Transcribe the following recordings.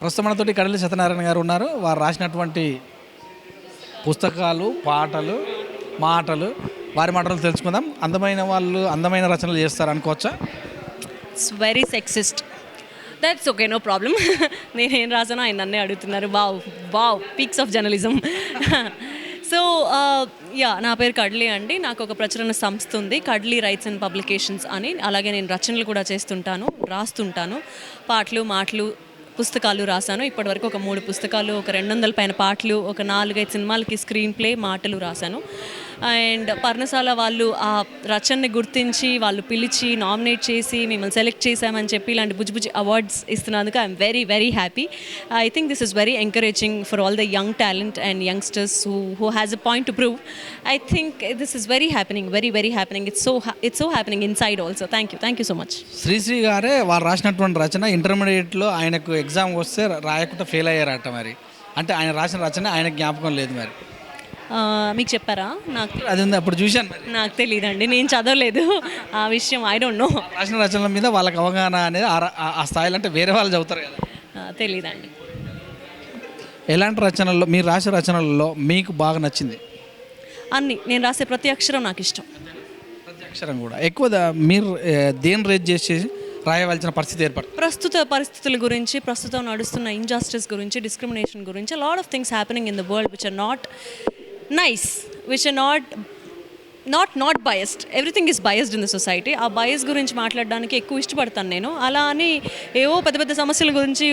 ప్రస్తుతం మనతోటి కడలి సత్యనారాయణ గారు ఉన్నారు. వారు రాసినటువంటి పుస్తకాలు, పాటలు, మాటలు, వారి మాటలు తెలుసుకుందాం. అందమైన వాళ్ళు అందమైన రచనలు చేస్తారు అనుకోవచ్చా? It's very sexist. That's okay, no problem. నేనేం రాసానో ఆయన నన్నే అడుగుతున్నారు. Wow wow, peaks of journalism. So నా పేరు కడ్లీ అండి. నాకు ఒక ప్రచురణ సంస్థ ఉంది, కడ్లీ రైట్స్ అండ్ పబ్లికేషన్స్ అని. అలాగే నేను రచనలు కూడా చేస్తుంటాను, రాస్తుంటాను. పాటలు, మాటలు, పుస్తకాలు రాశాను. ఇప్పటివరకు ఒక 3 పుస్తకాలు, ఒక 200 పైన పాటలు, ఒక 4-5 సినిమాలకి స్క్రీన్ ప్లే, మాటలు రాశాను. అండ్ పర్ణశాల వాళ్ళు ఆ రచనని గుర్తించి వాళ్ళు పిలిచి నామినేట్ చేసి మిమ్మల్ని సెలెక్ట్ చేశామని చెప్పి ఇలాంటి బుజ్జి అవార్డ్స్ ఇస్తున్నందుకు I'm very very happy. I think this is very encouraging for all the young talent and youngsters who has a point to prove. I think this is very happening, very happening. It's so happening inside also. Thank you so much. Sri Sri గారే వారు రాసినటువంటి రచన ఇంటర్మీడియట్లో ఆయనకు exam వస్తే రాయకుండా fail అయ్యారట. మరి అంటే ఆయన రాసిన రచన ఆయన జ్ఞాపకం లేదు. మరి మీకు చెప్పారా? నాకు అది ఉంది, అప్పుడు చూశాను. మరి నాకు తెలియదండి, నేను చదవలేదు ఆ విషయం. I don't know. రాసిన రచనల మీద వాళ్ళకి అవగాహన అనేది ఆ స్థాయిలో అంటే వేరే వాళ్ళు చదువుతారు కదా. తెలీదండి. ఎలాంటి రచనల్లో మీరు రాసే రచనలలో మీకు బాగా నచ్చింది? అన్నీ, నేను రాసే ప్రతి అక్షరం నాకు ఇష్టం. ప్రతి అక్షరం కూడా. ఎక్కువ మీరు దేని రేట్ చేసి రాయవలసిన పరిస్థితి ఏర్పడుతుంది? ప్రస్తుత పరిస్థితుల గురించి, ప్రస్తుతం నడుస్తున్న ఇంజస్టిస్ గురించి, డిస్క్రిమినేషన్ గురించి, lot of things happening in the world which are not nice, which are not biased. Everything is biased in the society. ఆ బయస్ గురించి మాట్లాడడానికి ఎక్కువ ఇష్టపడతాను నేను. అలా అని ఏవో పెద్ద సమస్యల గురించి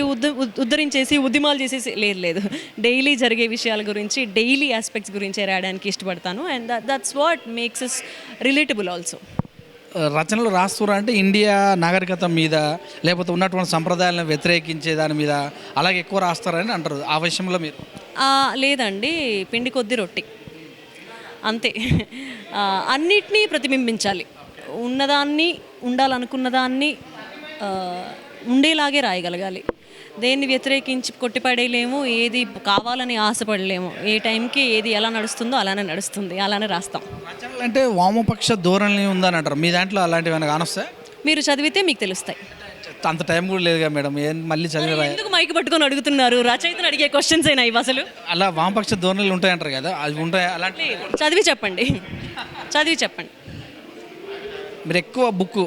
ఉద్ధరించేసి ఉద్యమాలు చేసేసి లేదు. డైలీ జరిగే విషయాల గురించి, డైలీ ఆస్పెక్ట్స్ గురించి రాయడానికి ఇష్టపడతాను. And that's what makes is relatable also. రచనలు రాస్తున్నారు అంటే ఇండియా నాగరికత మీద లేకపోతే ఉన్నటువంటి సంప్రదాయాలను వ్యతిరేకించే దాని మీద అలాగే ఎక్కువ రాస్తారని అంటారు. ఆ విషయంలో మీరు? లేదండి, పిండి కొద్ది రొట్టి అంతే. అన్నిటినీ ప్రతిబింబించాలి. ఉన్నదాన్ని, ఉండాలనుకున్నదాన్ని ఉండేలాగే రాయగలగాలి. దేన్ని వ్యతిరేకించి కొట్టిపడేయలేము, ఏది కావాలని ఆశపడలేము. ఏ టైంకి ఏది ఎలా నడుస్తుందో అలానే నడుస్తుంది, అలానే రాస్తాం. రచనలు అంటే వామపక్ష ధోరణి ఉందని అంటారు. మీ దాంట్లో అలాంటివి ఏమైనా కానొస్తాయి? మీరు చదివితే మీకు తెలుస్తాయి. అంత టైం కూడా లేదుగా మేడం, ఏం మళ్ళీ చదివి ఎందుకు మైక్ పట్టుకొని అడుగుతున్నారు? రచయితను అడిగే క్వశ్చన్స్ అయినా ఇవి అసలు? అలా వామపక్ష ధోరణులు ఉంటాయంటారు కదా, అవి ఉంటాయి అలాంటి? చదివి చెప్పండి. మీరు ఎక్కువ బుక్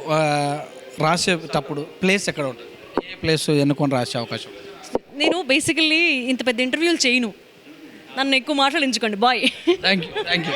రాసేటప్పుడు ప్లేస్ ఎక్కడ ఉంటుంది? ఏ ప్లేస్ ఎన్నుకొని రాసే అవకాశం? నేను బేసికల్లీ ఇంత పెద్ద ఇంటర్వ్యూలు చేయను, నన్ను ఎక్కువ మాట్లాడించుకోండి. బాయ్. Thank you.